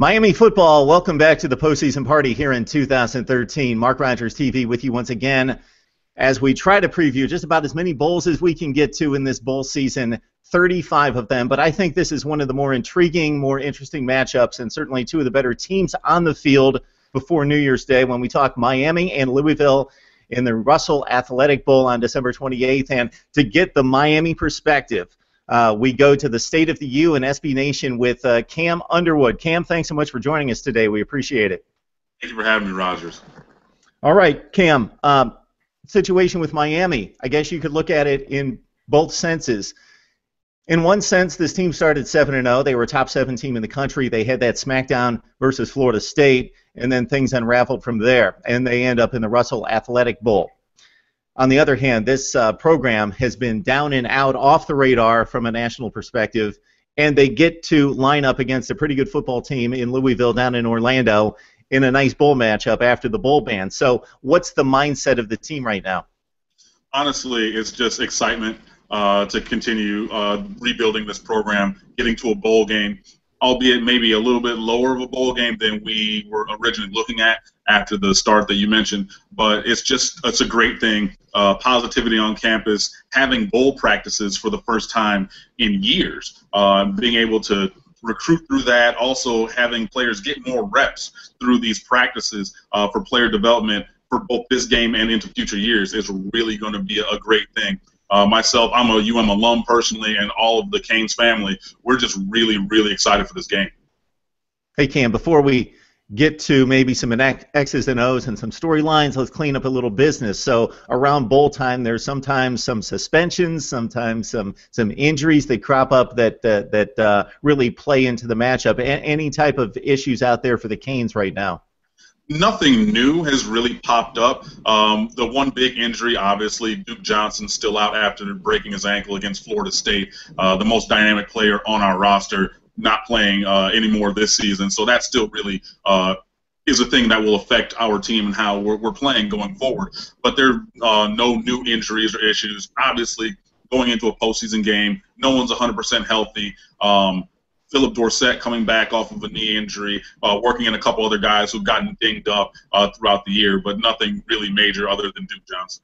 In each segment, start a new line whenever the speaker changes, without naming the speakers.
Miami football, welcome back to the postseason party here in 2013. Mark Rogers TV with you once again as we try to preview just about as many bowls as we can get to in this bowl season, 35 of them. But I think this is one of the more intriguing, more interesting matchups, and certainly two of the better teams on the field before New Year's Day when we talk Miami and Louisville in the Russell Athletic Bowl on December 28th. And to get the Miami perspective, we go to the State of the U and SB Nation with Cam Underwood. Cam, thanks so much for joining us today. We appreciate it.
Thank you for having me, Rogers.
All right, Cam, situation with Miami. I guess you could look at it in both senses. In one sense, this team started 7-0. They were a top 7 team in the country. They had that smackdown versus Florida State, and then things unraveled from there, and they end up in the Russell Athletic Bowl. On the other hand, this program has been down and out, off the radar from a national perspective, and they get to line up against a pretty good football team in Louisville down in Orlando in a nice bowl matchup after the bowl ban. So what's the mindset of the team right now?
Honestly, it's just excitement to continue rebuilding this program, getting to a bowl game, albeit maybe a little bit lower of a bowl game than we were originally looking at after the start that you mentioned. But it's a great thing. Positivity on campus, having bowl practices for the first time in years, being able to recruit through that, also having players get more reps through these practices for player development for both this game and into future years is really going to be a great thing. Myself, I'm a UM alum personally, and all of the Canes family, we're just really, really excited for this game.
Hey, Cam, before we get to maybe some X's and O's and some storylines, let's clean up a little business. So around bowl time, there's sometimes some suspensions, sometimes some injuries that crop up that really play into the matchup. Any type of issues out there for the Canes right now?
Nothing new has really popped up. The one big injury, obviously, Duke Johnson's still out after breaking his ankle against Florida State, the most dynamic player on our roster, not playing anymore this season. So that still really is a thing that will affect our team and how we're playing going forward. But there are no new injuries or issues. Obviously, going into a postseason game, no one's 100% healthy. Philip Dorsett coming back off of a knee injury, working in a couple other guys who've gotten dinged up throughout the year, but nothing really major other than Duke Johnson.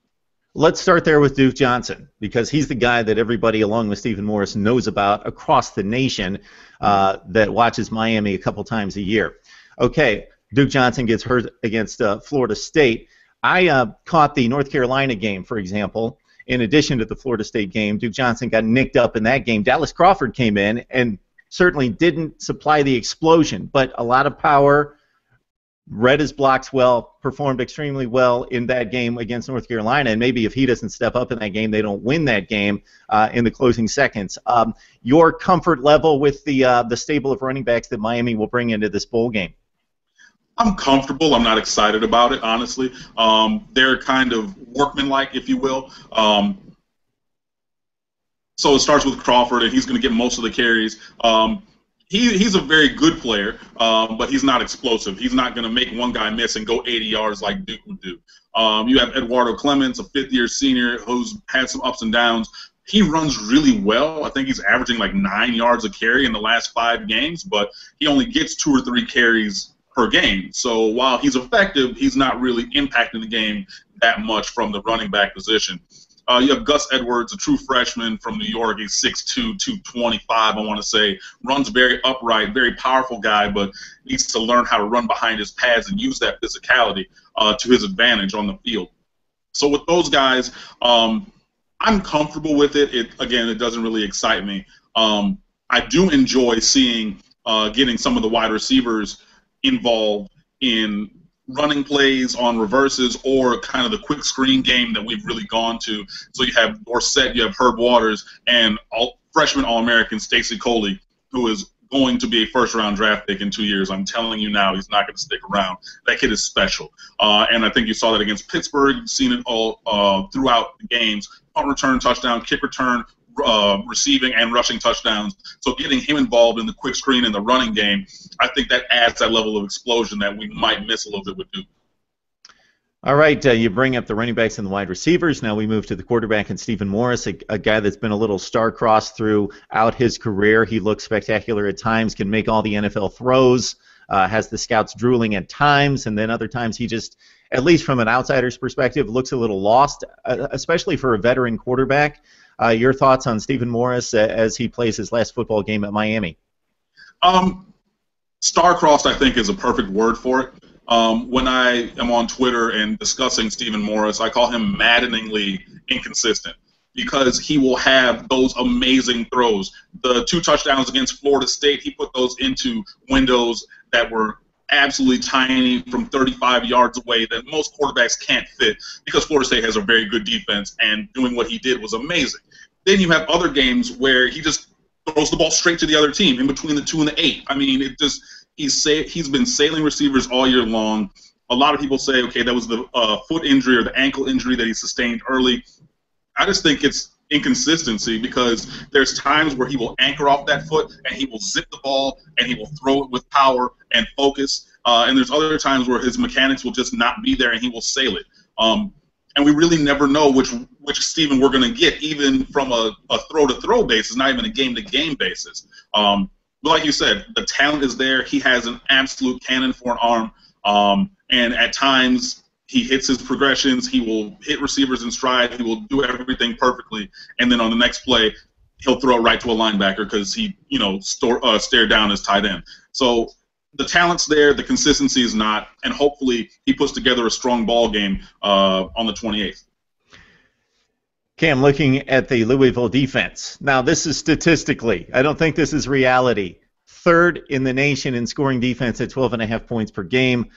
Let's start there with Duke Johnson, because he's the guy that everybody, along with Stephen Morris, knows about across the nation that watches Miami a couple times a year. Okay, Duke Johnson gets hurt against Florida State. I caught the North Carolina game, for example. In addition to the Florida State game, Duke Johnson got nicked up in that game. Dallas Crawford came in and certainly didn't supply the explosion, but a lot of power, read his blocks well, performed extremely well in that game against North Carolina, and maybe if he doesn't step up in that game, they don't win that game in the closing seconds. Your comfort level with the stable of running backs that Miami will bring into this bowl game?
I'm comfortable. I'm not excited about it, honestly. They're kind of workmanlike, if you will. So it starts with Crawford, and he's going to get most of the carries. He's a very good player, but he's not explosive. He's not going to make one guy miss and go 80 yards like Duke would do. You have Eduardo Clemens, a fifth-year senior who's had some ups and downs. He runs really well. I think he's averaging like 9 yards a carry in the last 5 games, but he only gets 2 or 3 carries per game. So while he's effective, he's not really impacting the game that much from the running back position. You have Gus Edwards, a true freshman from New York. He's 6'2", 225, I want to say. Runs very upright, very powerful guy, but needs to learn how to run behind his pads and use that physicality to his advantage on the field. So with those guys, I'm comfortable with it. Again, it doesn't really excite me. I do enjoy seeing getting some of the wide receivers involved in running plays on reverses or kind of the quick screen game that we've really gone to. So you have Dorsett, you have Herb Waters, and freshman All-American Stacy Coley, who is going to be a first-round draft pick in 2 years. I'm telling you now, he's not going to stick around. That kid is special. And I think you saw that against Pittsburgh. You've seen it all throughout the games. Punt return, touchdown, kick return, receiving and rushing touchdowns. So getting him involved in the quick screen and the running game, I think that adds that level of explosion that we might miss a little bit with Duke.
All right, you bring up the running backs and the wide receivers. Now we move to the quarterback and Stephen Morris, a guy that's been a little star-crossed throughout his career. He looks spectacular at times, can make all the NFL throws. has the scouts drooling at times, and then other times he just, at least from an outsider's perspective, looks a little lost, especially for a veteran quarterback. Your thoughts on Stephen Morris as he plays his last football game at Miami?
Star-crossed, I think, is a perfect word for it. When I am on Twitter and discussing Stephen Morris, I call him maddeningly inconsistent because he will have those amazing throws. The 2 touchdowns against Florida State, he put those into windows that were absolutely tiny from 35 yards away that most quarterbacks can't fit because Florida State has a very good defense, and doing what he did was amazing. Then you have other games where he just throws the ball straight to the other team in between the 2 and the 8. I mean, it just he's been sailing receivers all year long. A lot of people say, okay, that was the foot injury or the ankle injury that he sustained early. I just think it's inconsistency because there's times where he will anchor off that foot and he will zip the ball and he will throw it with power and focus. And there's other times where his mechanics will just not be there and he will sail it. And we really never know which Stephen we're going to get, even from a throw-to-throw basis, not even a game-to-game basis. But like you said, the talent is there. He has an absolute cannon for an arm. And at times he hits his progressions. He will hit receivers in stride. He will do everything perfectly. And then on the next play, he'll throw it right to a linebacker because he, stared down his tight end. So the talent's there. The consistency is not. And hopefully he puts together a strong ball game on the 28th.
Cam, looking at the Louisville defense. Now, this is statistically. I don't think this is reality. 3rd in the nation in scoring defense at 12.5 points per game.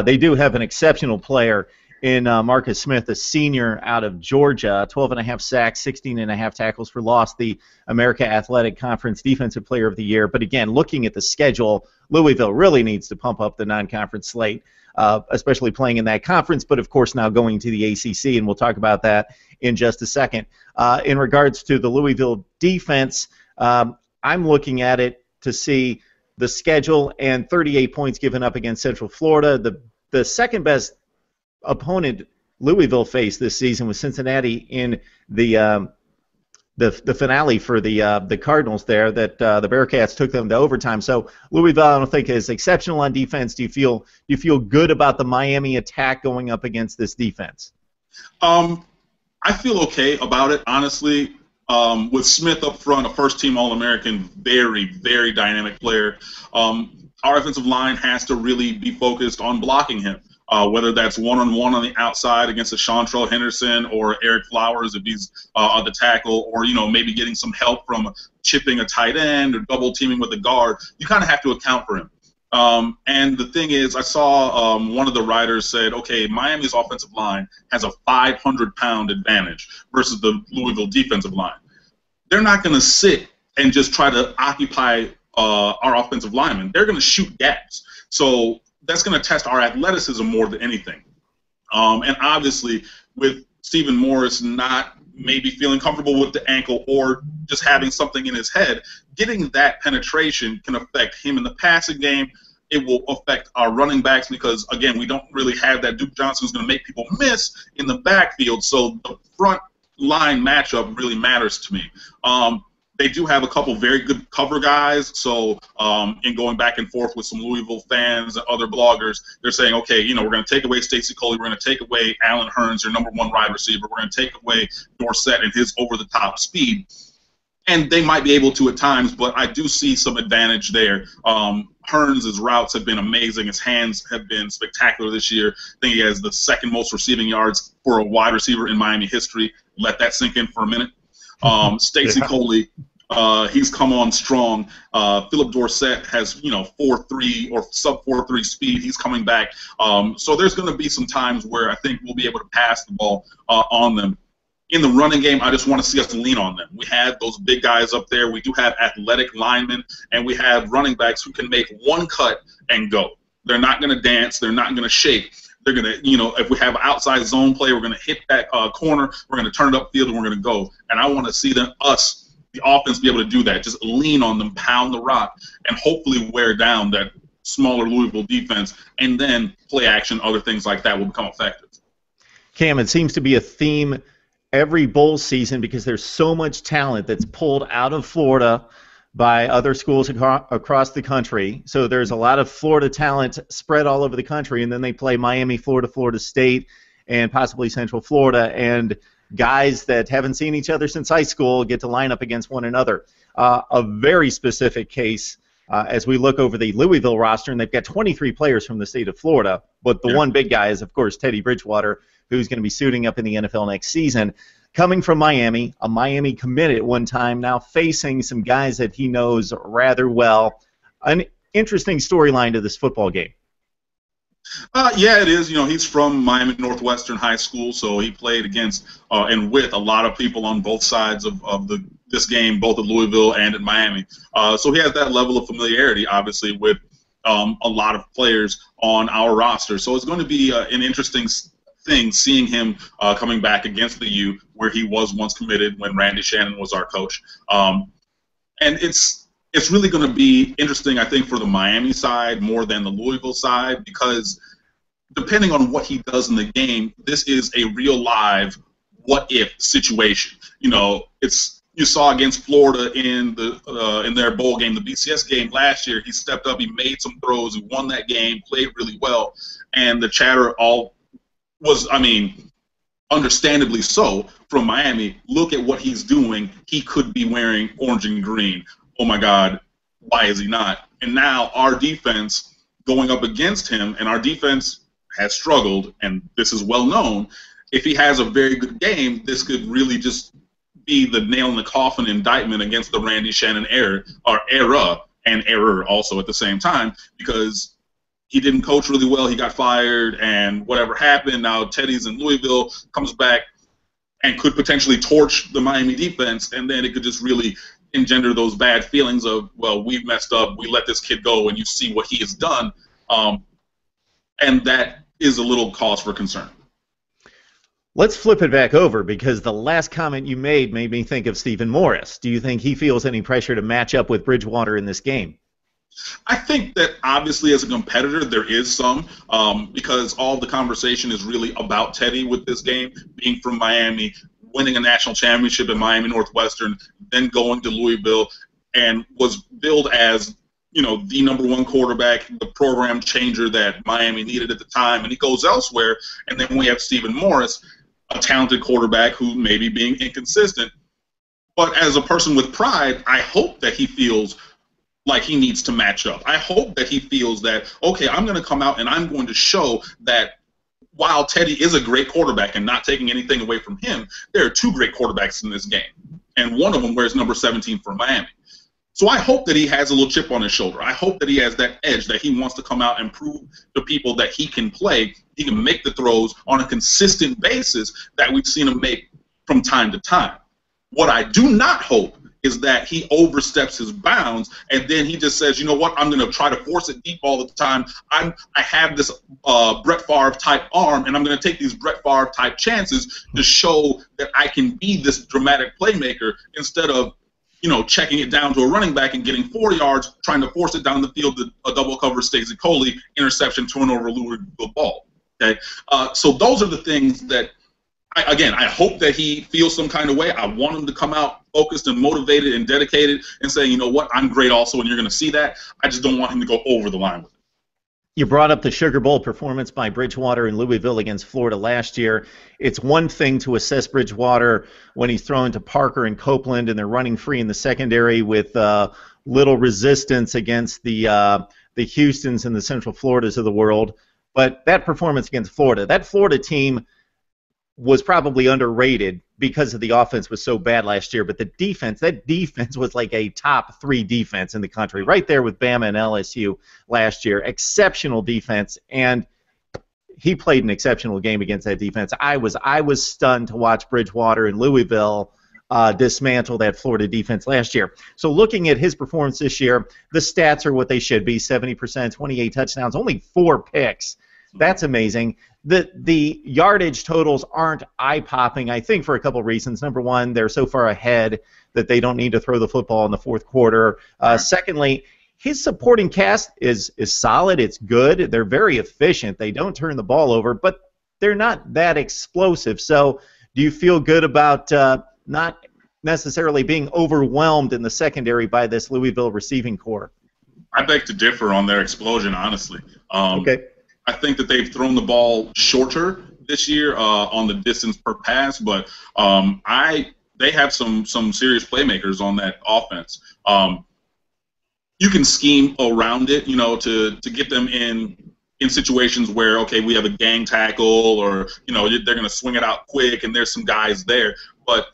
They do have an exceptional player in Marcus Smith, a senior out of Georgia, 12.5 sacks, 16.5 tackles for loss, the America Athletic Conference Defensive Player of the Year. But again, looking at the schedule, Louisville really needs to pump up the non-conference slate, especially playing in that conference, but of course now going to the ACC, and we'll talk about that in just a second. In regards to the Louisville defense, I'm looking at it to see the schedule and 38 points given up against Central Florida. The second best opponent Louisville faced this season was Cincinnati in the finale for the Cardinals there, that the Bearcats took them to overtime. So Louisville, I don't think, is exceptional on defense. Do you feel good about the Miami attack going up against this defense?
I feel okay about it, honestly. With Smith up front, a first-team All-American, very, very dynamic player. Our offensive line has to really be focused on blocking him, whether that's one-on-one on the outside against a Chantrell Henderson or Eric Flowers if he's on the tackle, or maybe getting some help from chipping a tight end or double-teaming with a guard. You kind of have to account for him. And the thing is, I saw one of the writers said, okay, Miami's offensive line has a 500-pound advantage versus the Louisville defensive line. They're not going to sit and just try to occupy our offensive linemen. They're going to shoot gaps. So that's going to test our athleticism more than anything. And obviously, with Stephen Morris not maybe feeling comfortable with the ankle or just having something in his head, getting that penetration can affect him in the passing game. It will affect our running backs because, again, we don't really have that Duke Johnson who's going to make people miss in the backfield. So the front line matchup really matters to me. They do have a couple very good cover guys. So in going back and forth with some Louisville fans and other bloggers, they're saying, okay, we're going to take away Stacey Coley. We're going to take away Allen Hurns, your number 1 wide receiver. We're going to take away Dorsett and his over-the-top speed. And they might be able to at times, but I do see some advantage there. Hurns' routes have been amazing. His hands have been spectacular this year. I think he has the 2nd most receiving yards for a wide receiver in Miami history. Let that sink in for a minute. Stacey Coley, he's come on strong. Philip Dorsett has 4.3 or sub 4.3 speed. He's coming back. So there's going to be some times where I think we'll be able to pass the ball on them. In the running game, I just want to see us lean on them. We have those big guys up there. We do have athletic linemen, and we have running backs who can make one cut and go. They're not going to dance. They're not going to shake. They're going to, if we have an outside zone play, we're going to hit that corner. We're going to turn it upfield, and we're going to go. And I want to see the offense, be able to do that. Just lean on them, pound the rock, and hopefully wear down that smaller Louisville defense, and then play action, other things like that will become effective.
Cam, it seems to be a theme every bowl season because there's so much talent that's pulled out of Florida by other schools across the country. So there's a lot of Florida talent spread all over the country, and then they play Miami, Florida, Florida State, and possibly Central Florida, and guys that haven't seen each other since high school get to line up against one another. A very specific case as we look over the Louisville roster, and they've got 23 players from the state of Florida, but the one big guy is, of course, Teddy Bridgewater, who's going to be suiting up in the NFL next season. Coming from Miami, a Miami commit at one time, now facing some guys that he knows rather well. An interesting storyline to this football game.
Yeah, it is. You know, he's from Miami Northwestern High School, so he played against and with a lot of people on both sides of this game, both at Louisville and at Miami. So he has that level of familiarity, obviously, with a lot of players on our roster. So it's going to be an interesting thing seeing him coming back against the U, where he was once committed when Randy Shannon was our coach. And it's really going to be interesting, I think, for the Miami side more than the Louisville side, because depending on what he does in the game, this is a real live what-if situation. You know, you saw against Florida in their bowl game, the BCS game last year. He stepped up, he made some throws, he won that game, played really well, and the chatter all was, I mean, understandably so from Miami. Look at what he's doing. He could be wearing orange and green. Oh my God, why is he not? And now our defense going up against him, and our defense has struggled, and this is well known. If he has a very good game, this could really just be the nail in the coffin indictment against the Randy Shannon era and error also at the same time, because he didn't coach really well, he got fired, and whatever happened, now Teddy's in Louisville, comes back and could potentially torch the Miami defense, and then it could just really engender those bad feelings of, well, we've messed up, we let this kid go, and you see what he has done, and that is a little cause for concern.
Let's flip it back over, because the last comment you made me think of Stephen Morris. Do you think he feels any pressure to match up with Bridgewater in this game?
I think that obviously as a competitor there is some, because all the conversation is really about Teddy with this game, being from Miami, winning a national championship at Miami Northwestern, then going to Louisville, and was billed as, you know, the #1 quarterback, the program changer that Miami needed at the time, and he goes elsewhere, and then we have Stephen Morris, a talented quarterback who may be being inconsistent. But as a person with pride, I hope that he feels like he needs to match up. I hope that he feels that, okay, I'm going to come out and I'm going to show that while Teddy is a great quarterback and not taking anything away from him, there are two great quarterbacks in this game, and one of them wears number 17 for Miami. So I hope that he has a little chip on his shoulder. I hope that he has that edge, that he wants to come out and prove to people that he can play, he can make the throws on a consistent basis that we've seen him make from time to time. What I do not hope is that he oversteps his bounds and then he just says, you know what, I'm going to try to force it deep all the time. I have this Brett Favre type arm, and I'm going to take these Brett Favre type chances to show that I can be this dramatic playmaker, instead of, you know, checking it down to a running back and getting 4 yards, trying to force it down the field to a double cover Stacey Coley, interception, turnover, Louisville ball. Okay, so those are the things that, I hope that he feels some kind of way. I want him to come out focused and motivated and dedicated and say, you know what, I'm great also, and you're going to see that. I just don't want him to go over the line with it.
You brought up the Sugar Bowl performance by Bridgewater in Louisville against Florida last year. It's one thing to assess Bridgewater when he's throwing to Parker and Copeland and they're running free in the secondary with little resistance against the Houstons and the Central Floridas of the world. But that performance against Florida, that Florida team was probably underrated because of the offense was so bad last year, but the defense, that defense was like a top 3 defense in the country, right there with Bama and LSU last year. Exceptional defense, and he played an exceptional game against that defense. I was stunned to watch Bridgewater in Louisville dismantle that Florida defense last year. So looking at his performance this year, the stats are what they should be: 70%, 28 touchdowns, only 4 picks. That's amazing. The yardage totals aren't eye-popping, I think, for a couple reasons. Number one, they're so far ahead that they don't need to throw the football in the fourth quarter. Secondly, his supporting cast is solid. It's good. They're very efficient. They don't turn the ball over, but they're not that explosive. So do you feel good about not necessarily being overwhelmed in the secondary by this Louisville receiving core.
I beg to differ on their explosion, honestly.
Okay.
I think that they've thrown the ball shorter this year on the distance per pass, but they have some serious playmakers on that offense. You can scheme around it, to get them in situations where, okay, we have a gang tackle, or they're going to swing it out quick, and there's some guys there. But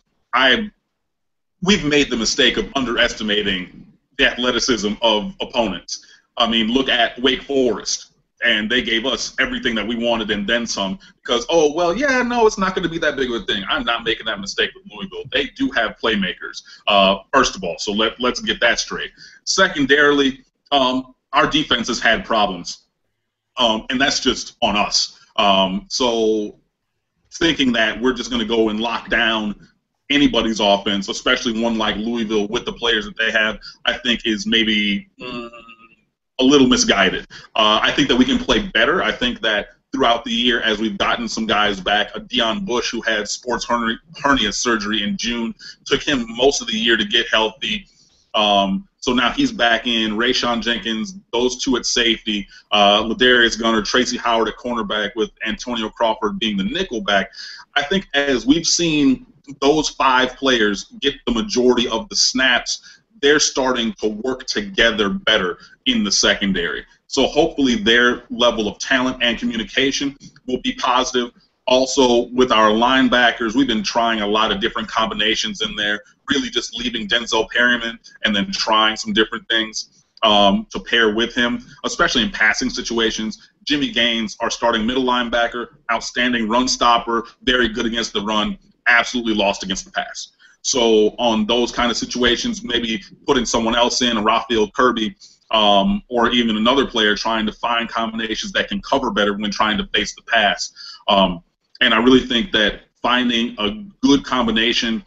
we've made the mistake of underestimating the athleticism of opponents. I mean, look at Wake Forest, and they gave us everything that we wanted and then some, because, it's not going to be that big of a thing. I'm not making that mistake with Louisville. They do have playmakers, first of all, so let's get that straight. Secondarily, our defense has had problems, and that's just on us. So thinking that we're just going to go and lock down anybody's offense, especially one like Louisville with the players that they have, I think is maybe a little misguided. I think that we can play better. I think that throughout the year, as we've gotten some guys back, Deion Bush, who had sports hernia surgery in June, took him most of the year to get healthy. So now he's back in. Rayshon Jenkins, those two at safety, Ladarius Gunner, Tracy Howard at cornerback, with Antonio Crawford being the nickel back. I think as we've seen those 5 players get the majority of the snaps, they're starting to work together better in the secondary. So hopefully their level of talent and communication will be positive. Also, with our linebackers, we've been trying a lot of different combinations in there, really just leaving Denzel Perryman and then trying some different things to pair with him, especially in passing situations. Jimmy Gaines, our starting middle linebacker, outstanding run stopper, very good against the run, absolutely lost against the pass. So on those kind of situations, maybe putting someone else in, a Raphael Kirby, or even another player, trying to find combinations that can cover better when trying to face the pass. And I really think that finding a good combination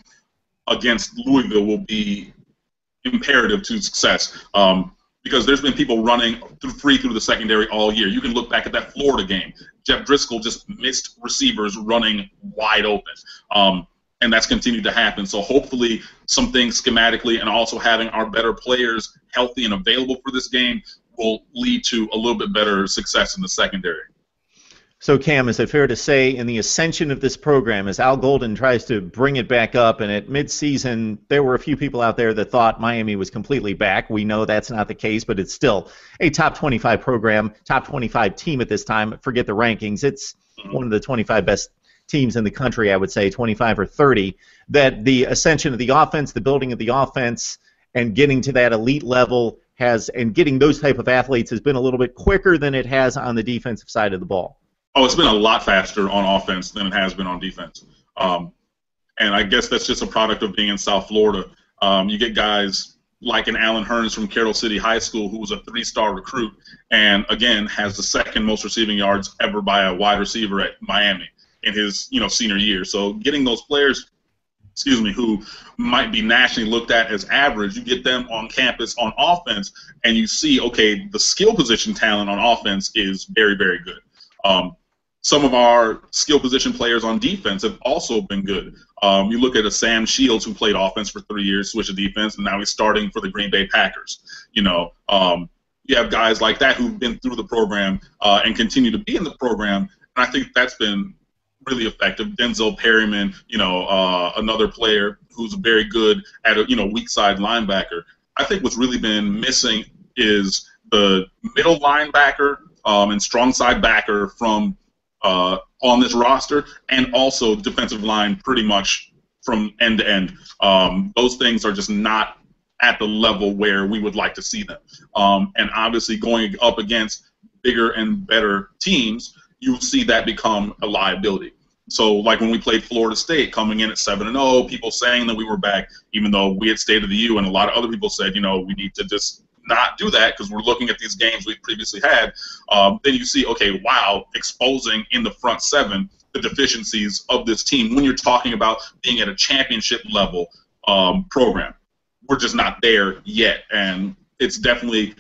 against Louisville will be imperative to success, because there's been people running free through the secondary all year. You can look back at that Florida game. Jeff Driscoll just missed receivers running wide open. And that's continued to happen. So hopefully some things schematically, and also having our better players healthy and available for this game, will lead to a little bit better success in the secondary.
So, Cam, is it fair to say in the ascension of this program, as Al Golden tries to bring it back up, and at midseason there were a few people out there that thought Miami was completely back. We know that's not the case, but it's still a top 25 program, top 25 team at this time. Forget the rankings. It's one of the 25 best teams in the country, I would say, 25 or 30, that the ascension of the offense, the building of the offense, and getting to that elite level and getting those type of athletes has been a little bit quicker than it has on the defensive side of the ball.
Oh, it's been a lot faster on offense than it has been on defense. And I guess that's just a product of being in South Florida. You get guys like an Alan Hearns from Carroll City High School, who was a 3-star recruit, and again has the second most receiving yards ever by a wide receiver at Miami in his senior year. So getting those players, who might be nationally looked at as average, you get them on campus on offense, and you see, okay, the skill position talent on offense is very, very good. Some of our skill position players on defense have also been good. You look at a Sam Shields, who played offense for 3 years, switched to defense, and now he's starting for the Green Bay Packers. You have guys like that who've been through the program and continue to be in the program, and I think that's been really effective. Denzel Perryman, another player who's very good at a weak side linebacker. I think what's really been missing is the middle linebacker and strong side backer from on this roster, and also defensive line pretty much from end to end. Those things are just not at the level where we would like to see them. And obviously going up against bigger and better teams, you'll see that become a liability. So like when we played Florida State, coming in at 7-0, people saying that we were back, even though we had State of the U, and a lot of other people said, we need to just not do that because we're looking at these games we previously had. Then you see, okay, wow, exposing in the front seven the deficiencies of this team when you're talking about being at a championship level program. We're just not there yet, and it's definitely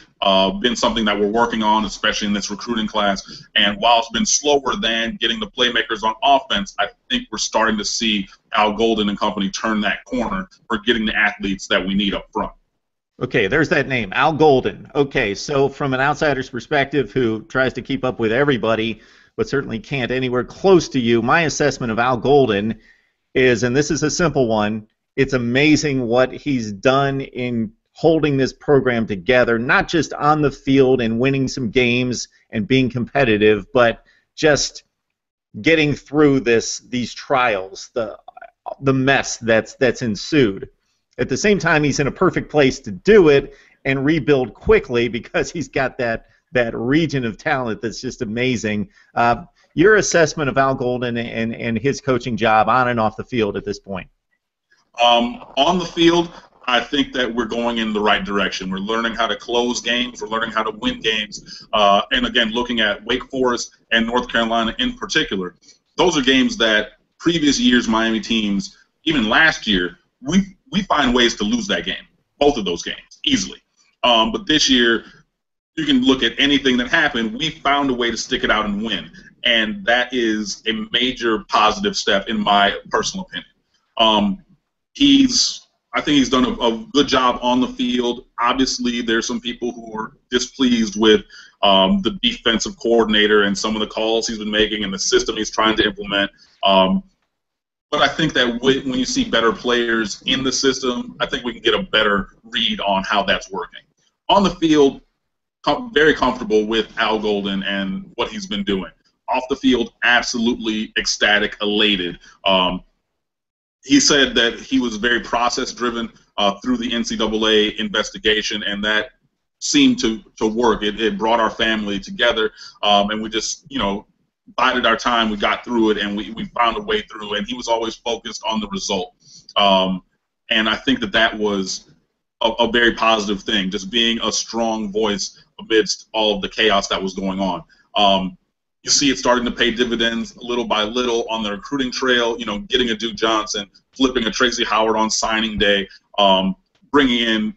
been something that we're working on, especially in this recruiting class. And while it's been slower than getting the playmakers on offense, I think we're starting to see Al Golden and company turn that corner for getting the athletes that we need up front.
Okay, there's that name, Al Golden. Okay, so from an outsider's perspective who tries to keep up with everybody, but certainly can't anywhere close to you, my assessment of Al Golden is, and this is a simple one, it's amazing what he's done in holding this program together, not just on the field and winning some games and being competitive, but just getting through these trials, the mess that's ensued. At the same time, he's in a perfect place to do it and rebuild quickly because he's got that region of talent that's just amazing. Your assessment of Al Golden and his coaching job on and off the field at this point?
On the field, I think that we're going in the right direction. We're learning how to close games. We're learning how to win games. And, again, looking at Wake Forest and North Carolina in particular, those are games that previous years' Miami teams, even last year, we find ways to lose that game, both of those games, easily. But this year, you can look at anything that happened. We found a way to stick it out and win, and that is a major positive step in my personal opinion. I think he's done a good job on the field. Obviously, there's some people who are displeased with the defensive coordinator and some of the calls he's been making and the system he's trying to implement. But I think that when you see better players in the system, I think we can get a better read on how that's working. On the field, very comfortable with Al Golden and what he's been doing. Off the field, absolutely ecstatic, elated. He said that he was very process-driven through the NCAA investigation, and that seemed to work. It brought our family together, and we just, bided our time. We got through it, and we found a way through. And he was always focused on the result. And I think that was a very positive thing, just being a strong voice amidst all of the chaos that was going on. You see it starting to pay dividends little by little on the recruiting trail, getting a Duke Johnson, flipping a Tracy Howard on signing day, bringing in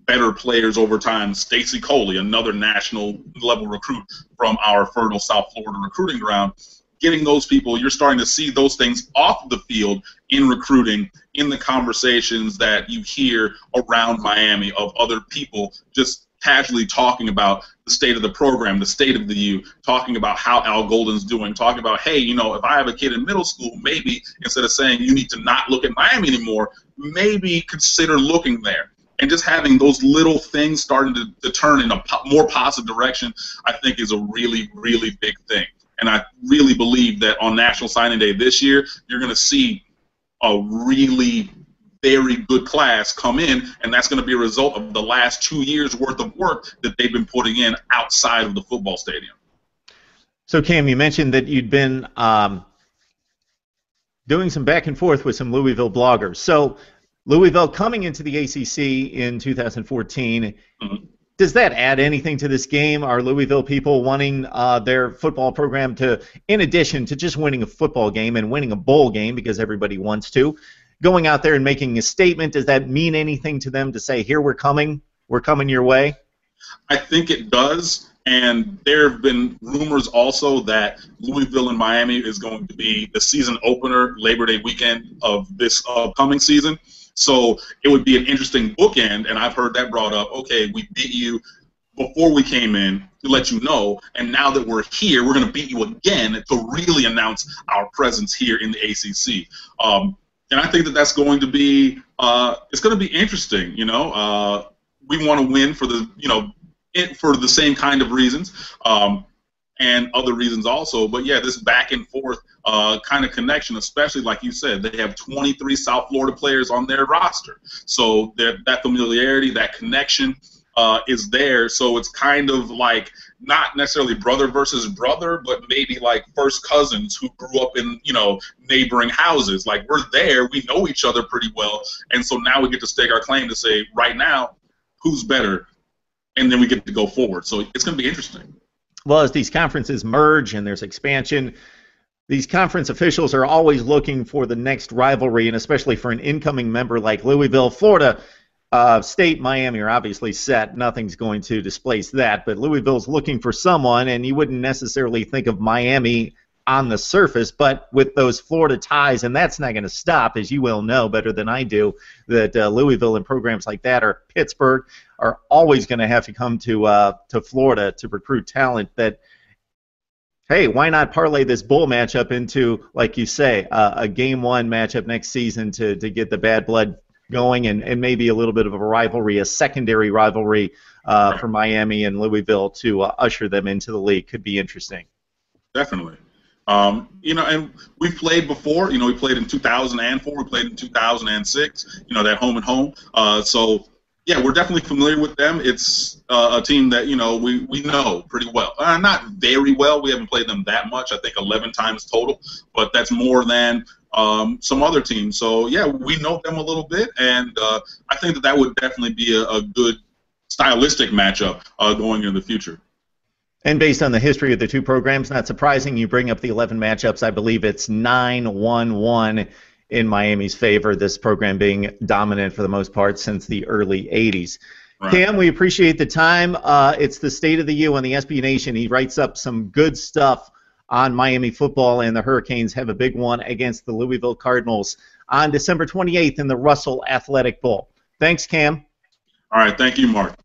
better players over time. Stacey Coley, another national-level recruit from our fertile South Florida recruiting ground. Getting those people, you're starting to see those things off the field in recruiting, in the conversations that you hear around Miami of other people just casually talking about the state of the program, the state of the U, talking about how Al Golden's doing, talking about, hey, if I have a kid in middle school, maybe instead of saying you need to not look at Miami anymore, maybe consider looking there. And just having those little things starting to turn in a more positive direction, I think is a really, really big thing. And I really believe that on National Signing Day this year, you're going to see a really very good class come in, and that's going to be a result of the last 2 years' worth of work that they've been putting in outside of the football stadium.
So, Cam, you mentioned that you'd been doing some back and forth with some Louisville bloggers. So, Louisville coming into the ACC in 2014, does that add anything to this game? Are Louisville people wanting their football program to, in addition to just winning a football game and winning a bowl game because everybody wants to, going out there and making a statement, does that mean anything to them to say, here, we're coming your way?
I think it does, and there have been rumors also that Louisville and Miami is going to be the season opener Labor Day weekend of this upcoming season. So it would be an interesting bookend, and I've heard that brought up. Okay, we beat you before we came in to let you know, and now that we're here, we're going to beat you again to really announce our presence here in the ACC. And I think that that's going to be it's going to be interesting. We want to win for the same kind of reasons. And other reasons also. But, yeah, this back and forth kind of connection, especially like you said, they have 23 South Florida players on their roster. So that familiarity, that connection is there. So it's kind of like not necessarily brother versus brother, but maybe like first cousins who grew up in, neighboring houses. Like we're there. We know each other pretty well. And so now we get to stake our claim to say right now who's better. And then we get to go forward. So it's going to be interesting.
Well, as these conferences merge and there's expansion, these conference officials are always looking for the next rivalry, and especially for an incoming member like Louisville. Florida State, Miami are obviously set. Nothing's going to displace that. But Louisville's looking for someone, and you wouldn't necessarily think of Miami on the surface, but with those Florida ties, and that's not going to stop, as you well know better than I do, that Louisville and programs like that, or Pittsburgh, are always going to have to come to Florida to recruit talent. That, hey, why not parlay this bowl matchup into, like you say, a game one matchup next season to get the bad blood going, and maybe a little bit of a rivalry, a secondary rivalry for Miami and Louisville to usher them into the league. Could be interesting.
Definitely. And we've played before. We played in 2004. We played in 2006. That home and home. So yeah, we're definitely familiar with them. It's a team that we know pretty well. Not very well. We haven't played them that much. I think 11 times total, but that's more than some other teams. So yeah, we know them a little bit, and I think that would definitely be a good stylistic matchup going into the future.
And based on the history of the two programs, not surprising you bring up the 11 matchups. I believe it's 9-1-1 in Miami's favor, this program being dominant for the most part since the early 80s. Right. Cam, we appreciate the time. It's the State of the U on the SB Nation. He writes up some good stuff on Miami football, and the Hurricanes have a big one against the Louisville Cardinals on December 28th in the Russell Athletic Bowl. Thanks, Cam.
All right. Thank you, Mark.